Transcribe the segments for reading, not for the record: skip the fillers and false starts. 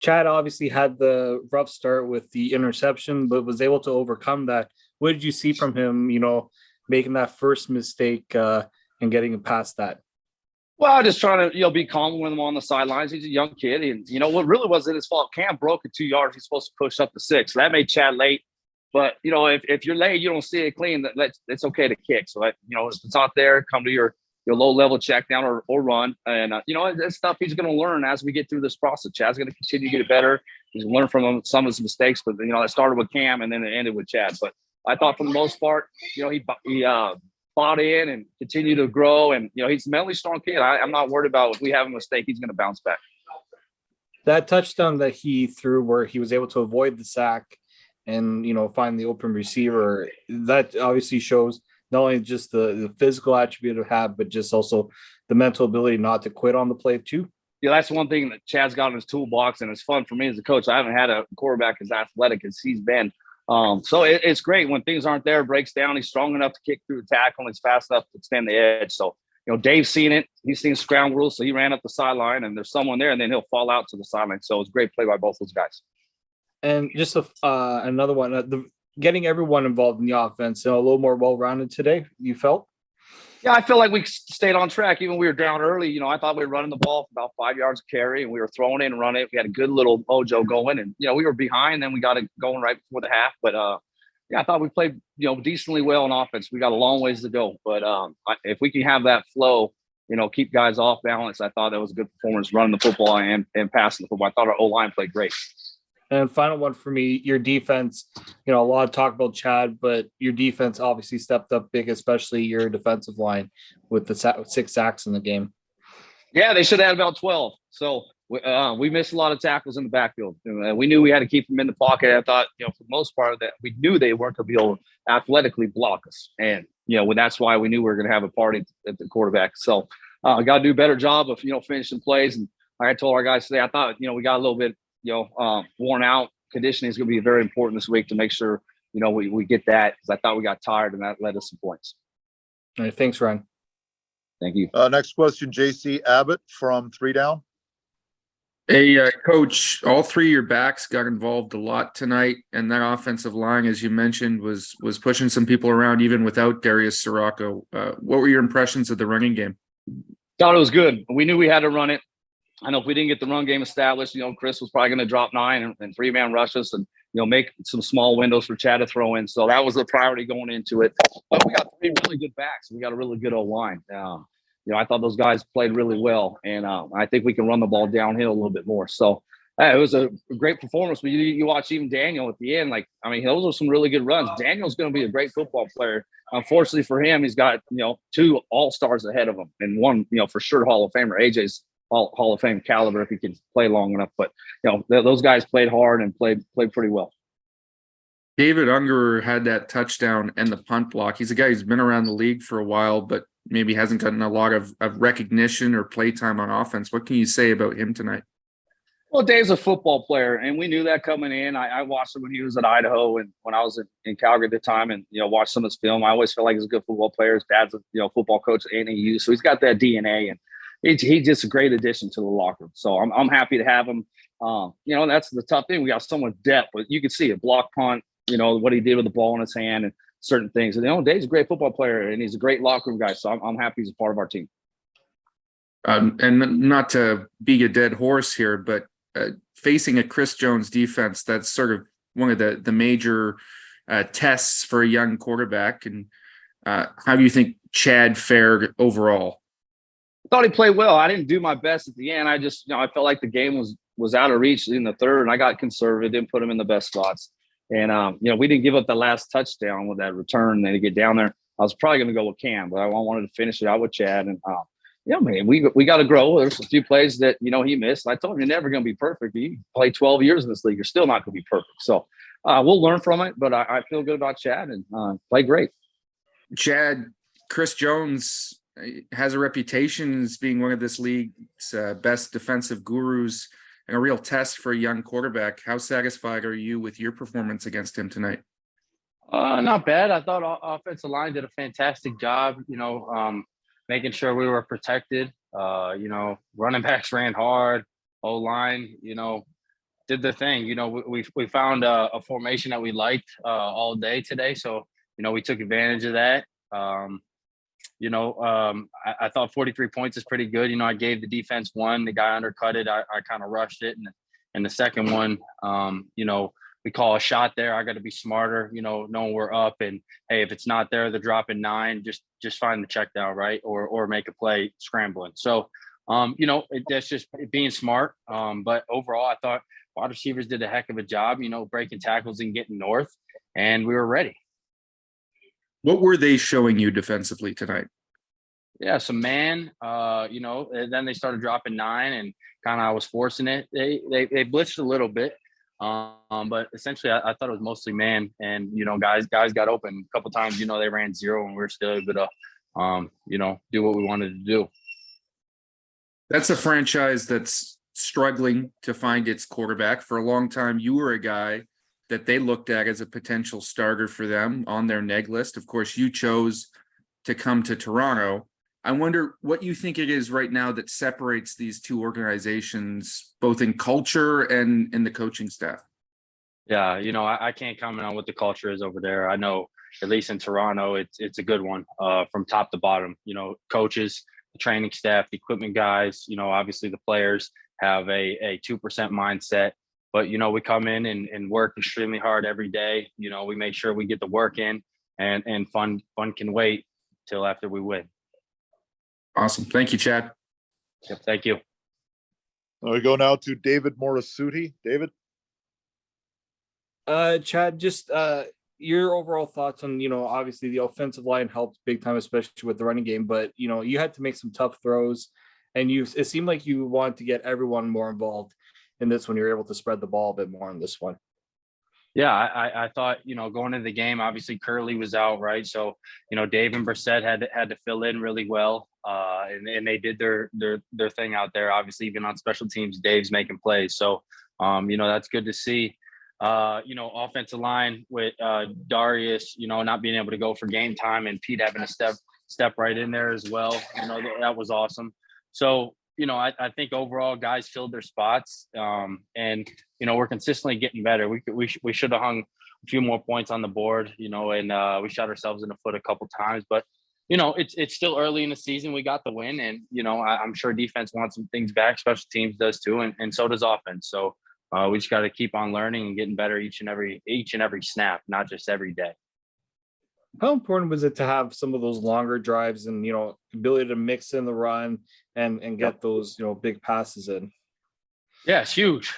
Chad obviously had the rough start with the interception, but was able to overcome that. What did you see from him, making that first mistake and getting past that? Well, just trying to be calm with him on the sidelines. He's a young kid, and what really wasn't his fault. Cam broke at 2 yards. He's supposed to push up to 6, so that made Chad late. But if you're late, you don't see it clean. It's okay to kick. So if it's out there, come to your low level check down or run, and that's stuff he's going to learn as we get through this process. Chad's going to continue to get better. He's going to learn from some of his mistakes, but that started with Cam and then it ended with Chad. But I thought for the most part, he bought in and continued to grow, and he's a mentally strong kid. I'm not worried about if we have a mistake, he's going to bounce back. That touchdown that he threw where he was able to avoid the sack and find the open receiver, that obviously shows not only just the physical attribute of have, but just also the mental ability not to quit on the play too. Yeah, that's one thing that Chad's got in his toolbox, and it's fun for me as a coach. I haven't had a quarterback as athletic as he's been. So it's great when things aren't there, breaks down. He's strong enough to kick through the tackle, and he's fast enough to extend the edge. So, Dave's seen it. He's seen scramble rules, so he ran up the sideline, and there's someone there, and then he'll fall out to the sideline. So it was a great play by both those guys. And just another one, getting everyone involved in the offense, a little more well-rounded today, you felt? Yeah, I feel like we stayed on track. Even we were down early, I thought we were running the ball for about 5 yards of carry, and we were throwing in and running it. We had a good little mojo going, and, we were behind. Then we got it going right before the half. But, I thought we played, decently well on offense. We got a long ways to go. But if we can have that flow, keep guys off balance, I thought that was a good performance running the football and passing the football. I thought our O-line played great. And final one for me, your defense, a lot of talk about Chad, but your defense obviously stepped up big, especially your defensive line with the 6 sacks in the game. Yeah, they should have had about 12. So we missed a lot of tackles in the backfield. We knew we had to keep them in the pocket. I thought, for the most part, that we knew they weren't going to be able to athletically block us. And, that's why we knew we were going to have a party at the quarterback. So I got to do a better job of, finishing plays. And like I told our guys today, I thought, we got a little bit, worn out. Conditioning is going to be very important this week to make sure, we get that, because I thought we got tired and that led us some points. All right. Thanks, Ryan. Thank you. Next question, JC Abbott from 3 Down. Hey, Coach, all 3 of your backs got involved a lot tonight, and that offensive line, as you mentioned, was pushing some people around even without Darius Sirocco. What were your impressions of the running game? Thought it was good. We knew we had to run it. I know if we didn't get the run game established, Chris was probably going to drop 9 and 3-man rushes and, make some small windows for Chad to throw in. So that was the priority going into it. But we got 3 really good backs. We got a really good O-line. I thought those guys played really well, and I think we can run the ball downhill a little bit more. So it was a great performance. But you watch even Daniel at the end. Those are some really good runs. Daniel's going to be a great football player. Unfortunately for him, he's got 2 all-stars ahead of him, and one for sure Hall of Famer. AJ's Hall of Fame caliber if he can play long enough. But those guys played hard and played pretty well. David Ungerer had that touchdown and the punt block. He's a guy who's been around the league for a while, but maybe hasn't gotten a lot of recognition or play time on offense. What can you say about him tonight? Well, Dave's a football player, and we knew that coming in. I watched him when he was at Idaho and when I was in Calgary at the time, and watched some of his film. I always felt like he's a good football player. His dad's a football coach at NAU, so he's got that DNA, and he's just a great addition to the locker room. So I'm happy to have him. That's the tough thing. We got so much depth, but you can see a block punt. What he did with the ball in his hand and certain things. And Dave's a great football player, and he's a great locker room guy. So I'm happy he's a part of our team. And not to beat a dead horse here, but facing a Chris Jones defense, that's sort of one of the major tests for a young quarterback. And how do you think Chad fared overall? I thought he played well. I didn't do my best at the end. I just, I felt like the game was out of reach in the third, and I got conservative, didn't put him in the best spots. And, we didn't give up the last touchdown with that return. Then to get down there, I was probably going to go with Cam, but I wanted to finish it out with Chad. And, man, we got to grow. There's a few plays that, he missed. I told him you're never going to be perfect. You play 12 years in this league. You're still not going to be perfect. So we'll learn from it, but I feel good about Chad and play great. Chad, Chris Jones has a reputation as being one of this league's best defensive gurus and a real test for a young quarterback. How satisfied are you with your performance against him tonight? Not bad. I thought offensive line did a fantastic job, making sure we were protected. Running backs ran hard. O-line, did the thing. You know, we found a formation that we liked all day today. So, you know, we took advantage of that. I thought 43 points is pretty good. You know, I gave the defense one, the guy undercut it. I kind of rushed it. And the second one, we call a shot there. I got to be smarter, knowing we're up, and hey, if it's not there, they're dropping 9, just find the check down, right? Or make a play scrambling. So, that's just being smart. But overall, I thought wide receivers did a heck of a job, breaking tackles and getting north, and we were ready. What were they showing you defensively tonight? Yeah, some man, and then they started dropping 9, and kind of I was forcing it. They blitzed a little bit, but essentially I thought it was mostly man, and guys got open a couple times. They ran 0, and we were still able to, do what we wanted to do. That's a franchise that's struggling to find its quarterback. For a long time, you were a guy that they looked at as a potential starter for them on their neg list. Of course, you chose to come to Toronto. I wonder what you think it is right now that separates these two organizations, both in culture and in the coaching staff. Yeah, I can't comment on what the culture is over there. I know, at least in Toronto, it's a good one from top to bottom. Coaches, the training staff, the equipment guys, obviously the players have a 2% mindset. But, we come in and work extremely hard every day. We make sure we get the work in, and fun can wait till after we win. Awesome. Thank you, Chad. Yep, thank you. We go now to David Morisuti. David? Chad, just your overall thoughts on, obviously the offensive line helped big time, especially with the running game, but, you had to make some tough throws, and it seemed like you wanted to get everyone more involved in this one. You're able to spread the ball a bit more on this one. Yeah, I thought, going into the game, obviously Curley was out, right? So, Dave and Brissett had to fill in really well, and they did their thing out there. Obviously, even on special teams, Dave's making plays. So, that's good to see. Offensive line with Darius, not being able to go for game time, and Pete having to step right in there as well. That was awesome. So, I think overall guys filled their spots, and we're consistently getting better. We should have hung a few more points on the board, and we shot ourselves in the foot a couple times. But it's still early in the season. We got the win, and I'm sure defense wants some things back. Special teams does too, and so does offense. So we just got to keep on learning and getting better each and every snap, not just every day. How important was it to have some of those longer drives and, ability to mix in the run and get those, big passes in? Yeah, it's huge.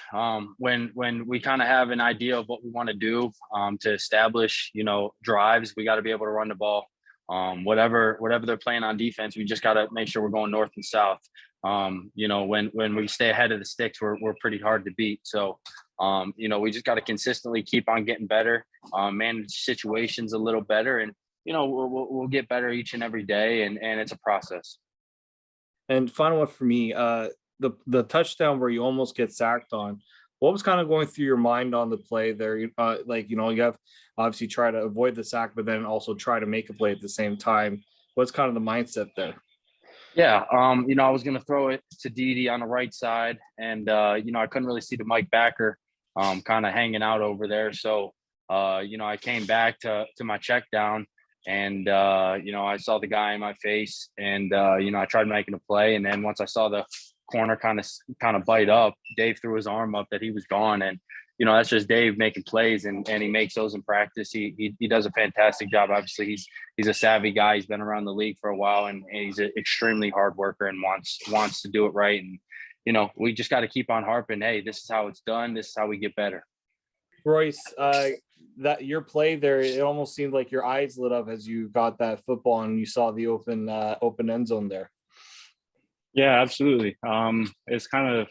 When we kind of have an idea of what we want to do to establish, drives, we got to be able to run the ball. Whatever they're playing on defense, we just got to make sure we're going north and south. When we stay ahead of the sticks, we're pretty hard to beat. So, we just got to consistently keep on getting better, manage situations a little better, and we'll get better each and every day, and it's a process. And final one for me, the touchdown where you almost get sacked on, what was kind of going through your mind on the play there? You have obviously try to avoid the sack, but then also try to make a play at the same time. What's kind of the mindset there? Yeah, I was going to throw it to Didi on the right side, and I couldn't really see the Mike Backer kind of hanging out over there. So, I came back to my check down, and I saw the guy in my face, and I tried making a play, and then once I saw the corner kind of bite up, Dave threw his arm up that he was gone, and that's just Dave making plays, and he makes those in practice. He does a fantastic job. Obviously, he's a savvy guy. He's been around the league for a while, and he's an extremely hard worker and wants to do it right. And we just got to keep on harping. Hey, this is how it's done. This is how we get better. Royce, that your play there, it almost seemed like your eyes lit up as you got that football and you saw the open end zone there. Yeah, absolutely. It's kind of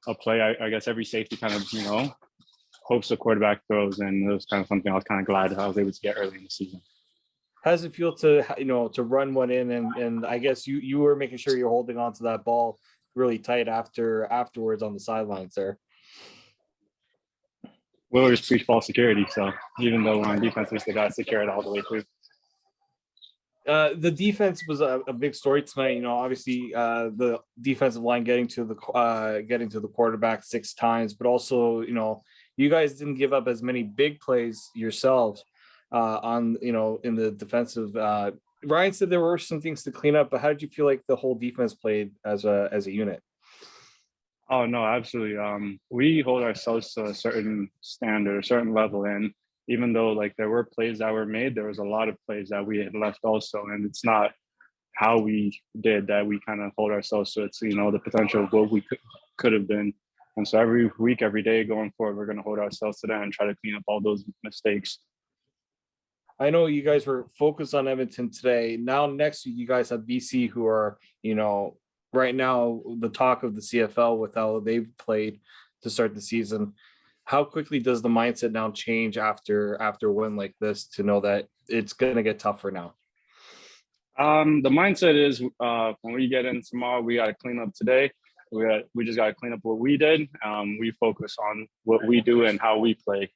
a play. I guess every safety kind of hopes the quarterback throws, and it was kind of something I was kind of glad I was able to get early in the season. How does it feel to to run one in, and I guess you were making sure you're holding on to that ball really tight afterwards on the sidelines there? We'll just preach ball security, so even though we're on defense, we still got to secure it all the way through. The defense was a big story tonight. You know, obviously, the defensive line getting to the quarterback 6 times, but also, you know, you guys didn't give up as many big plays yourselves on, you know, in the defensive. Ryan said there were some things to clean up, but how did you feel like the whole defense played as a unit? Oh no, absolutely. We hold ourselves to a certain standard, a certain level, and even though like there were plays that were made, there was a lot of plays that we had left also, and it's not how we did that we kind of hold ourselves to. It's, you know, the potential of what we could have been, and so every week, every day going forward, we're going to hold ourselves to that and try to clean up all those mistakes. I know you guys were focused on Edmonton today. Now next week you guys have BC, who are, you know, right now the talk of the CFL with how they've played to start the season. How quickly does the mindset now change after a win like this to know that it's going to get tougher now? The mindset is when we get in tomorrow, we got to clean up today. We just got to clean up what we did. We focus on what we do and how we play,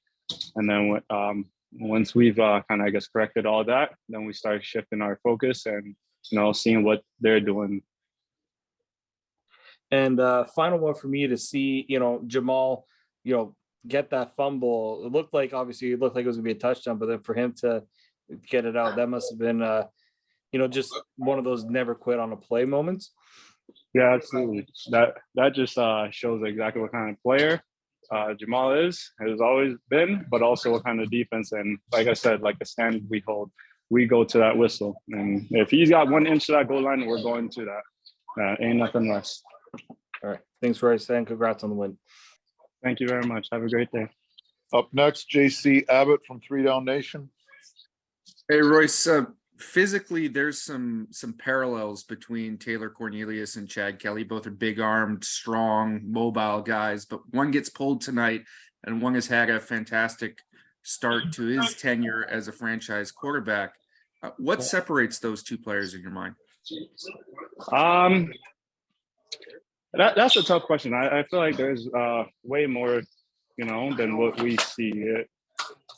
and then once we've kind of, I guess, corrected all that, then we start shifting our focus and, you know, seeing what they're doing. And final one for me to see, you know, Jamal, you know, get that fumble. It looked like, obviously, it looked like it was gonna be a touchdown, but then for him to get it out, that must have been, you know, just one of those never quit on a play moments. Yeah, absolutely. That just shows exactly what kind of player Jamal has always been, but also what kind of defense. And like I said, like the standard we hold, we go to that whistle. And if he's got 1 inch to that goal line, we're going to that. Ain't nothing less. All right. Thanks, Royce, and congrats on the win. Thank you very much. Have a great day. Up next, JC Abbott from 3 Down Nation. Hey, Royce, physically, there's some parallels between Taylor Cornelius and Chad Kelly. Both are big-armed, strong, mobile guys, but one gets pulled tonight, and one has had a fantastic start to his tenure as a franchise quarterback. What separates those two players in your mind? That's a tough question. I feel like there's way more, you know, than what we see.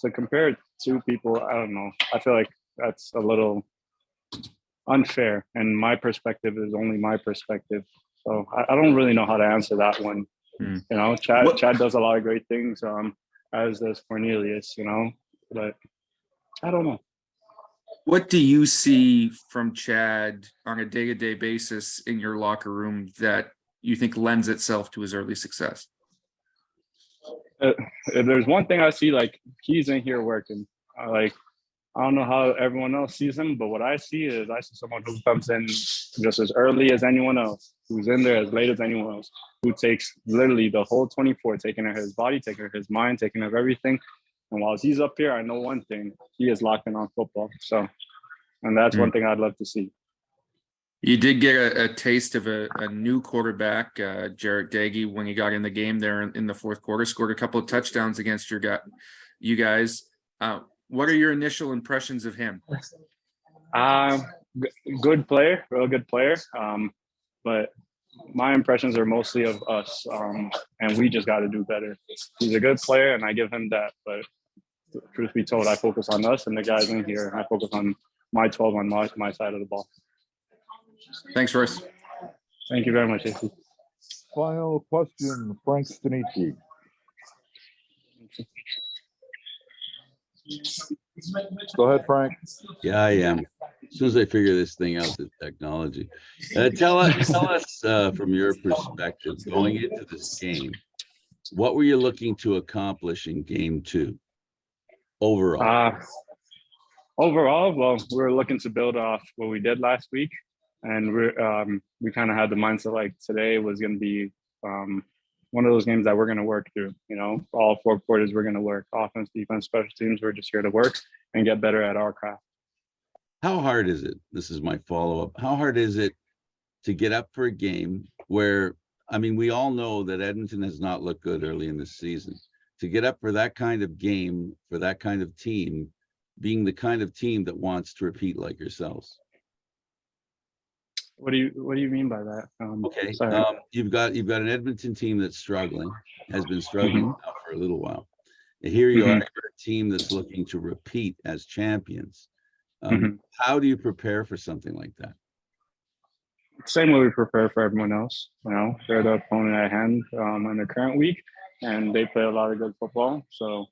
To compare two people, I don't know. I feel like that's a little unfair, and my perspective is only my perspective. So I don't really know how to answer that one. You know, Chad does a lot of great things, as does Cornelius, you know, but I don't know. What do you see from Chad on a day-to-day basis in your locker room that you think lends itself to his early success? If there's one thing I see, like, he's in here working. I don't know how everyone else sees him, but what I see is someone who comes in just as early as anyone else, who's in there as late as anyone else, who takes literally the whole 24, taking care of his body, taking care of his mind, taking care of everything. And while he's up here, I know one thing: he is locked in on football. So, and that's one thing I'd love to see. You did get a taste of a new quarterback, Jarrett Daggy, when he got in the game there in the fourth quarter, scored a couple of touchdowns against you guys. What are your initial impressions of him? Good player, real good player. But my impressions are mostly of us, and we just got to do better. He's a good player, and I give him that. But truth be told, I focus on us and the guys in here, and I focus on my 12 on my side of the ball. Thanks, Royce. Thank you very much, AC. Final question, Frank Stanichi. Go ahead, Frank. Yeah, I am. As soon as I figure this thing out, the technology. Tell us from your perspective, going into this game, what were you looking to accomplish in game 2 overall? Overall, well, we were looking to build off what we did last week. And we kind of had the mindset like today was going to be one of those games that we're going to work through. You know, all 4 quarters we're going to work. Offense, defense, special teams. We're just here to work and get better at our craft. How hard is it? This is my follow-up. How hard is it to get up for a game where, I mean, we all know that Edmonton has not looked good early in the season. To get up for that kind of game, for that kind of team, being the kind of team that wants to repeat like yourselves. What do you mean by that? Okay, you've got an Edmonton team that's struggling, has been struggling now for a little while. And here you are, you're a team that's looking to repeat as champions. How do you prepare for something like that? Same way we prepare for everyone else. You know, they're the opponent at hand in the current week, and they play a lot of good football. So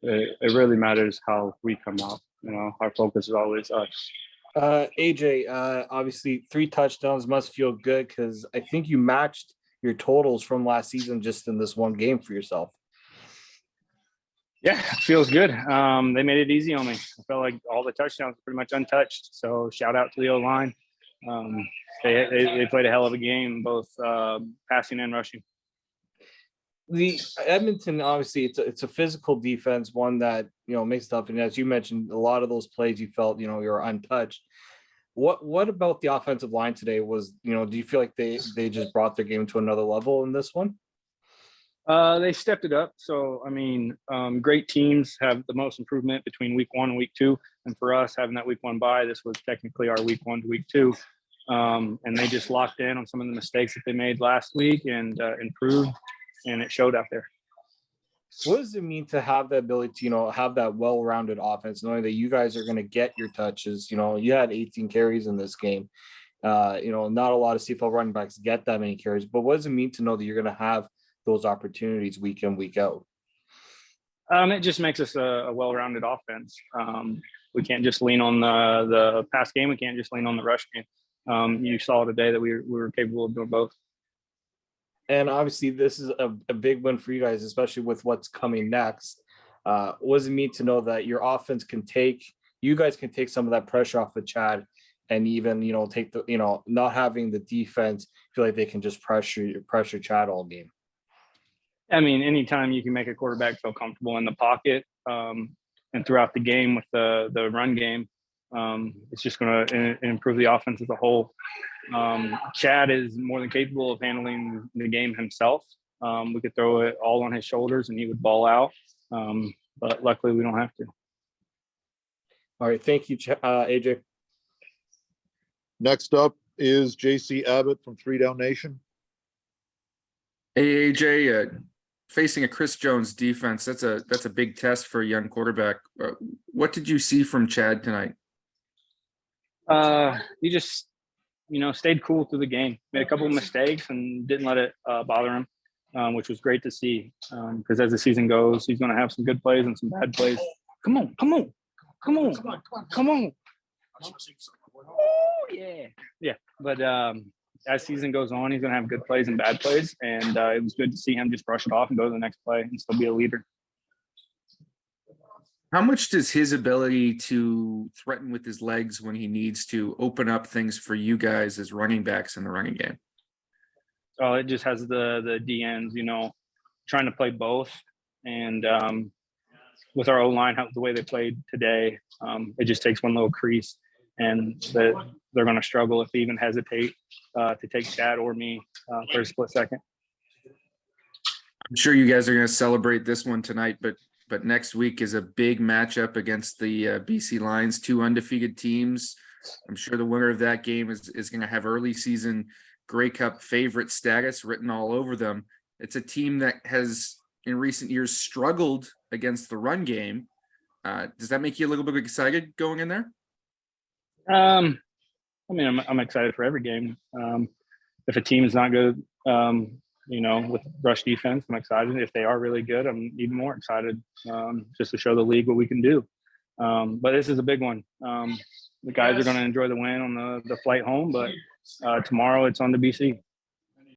it really matters how we come out. You know, our focus is always us. AJ, obviously 3 touchdowns must feel good because I think you matched your totals from last season just in this one game for yourself. Yeah, it feels good. They made it easy on me. I felt like all the touchdowns were pretty much untouched. So shout out to the O-line. They played a hell of a game, both passing and rushing. The Edmonton, obviously, it's a physical defense, one that makes tough. And as you mentioned, a lot of those plays you felt you were untouched. What about the offensive line today? Was do you feel like they just brought their game to another level in this one? They stepped it up. So I mean, great teams have the most improvement between week 1 and week 2, and for us having that week 1 bye, this was technically our week 1 to week 2. And they just locked in on some of the mistakes that they made last week and improved, and it showed out there. What does it mean to have the ability to, have that well-rounded offense, knowing that you guys are going to get your touches? You had 18 carries in this game. Not a lot of CFL running backs get that many carries, but what does it mean to know that you're going to have those opportunities week in, week out? It just makes us a well-rounded offense. We can't just lean on the pass game. We can't just lean on the rush game. You saw today that we were capable of doing both. And obviously, this is a big win for you guys, especially with what's coming next. What does it mean to know that your offense you guys can take some of that pressure off of Chad, and even take the not having the defense feel like they can just pressure Chad all game? I mean, anytime you can make a quarterback feel comfortable in the pocket and throughout the game with the run game, it's just going to improve the offense as a whole. Chad is more than capable of handling the game himself. We could throw it all on his shoulders and he would ball out. But luckily we don't have to. All right. Thank you, AJ. Next up is JC Abbott from 3 Down Nation. Hey, AJ, facing a Chris Jones defense, that's a big test for a young quarterback. What did you see from Chad tonight? He just, stayed cool through the game, made a couple of mistakes and didn't let it bother him, which was great to see. Because as the season goes, he's going to have some good plays and some bad plays. Come on. Oh, yeah. Yeah. But as season goes on, he's going to have good plays and bad plays. And it was good to see him just brush it off and go to the next play and still be a leader. How much does his ability to threaten with his legs when he needs to open up things for you guys as running backs in the running game? Oh, it just has the DNs, trying to play both. And with our O-line, the way they played today, it just takes one little crease. And they're going to struggle if they even hesitate to take Chad or me for a split second. I'm sure you guys are going to celebrate this one tonight, but next week is a big matchup against the BC Lions, 2 undefeated teams. I'm sure the winner of that game is going to have early season Grey Cup favorite status written all over them. It's a team that has in recent years struggled against the run game. Does that make you a little bit excited going in there? I mean, I'm excited for every game. If a team is not good, with rush defense, I'm excited. If they are really good, I'm even more excited just to show the league what we can do. But this is a big one. The guys are going to enjoy the win on the flight home, but tomorrow it's on to BC.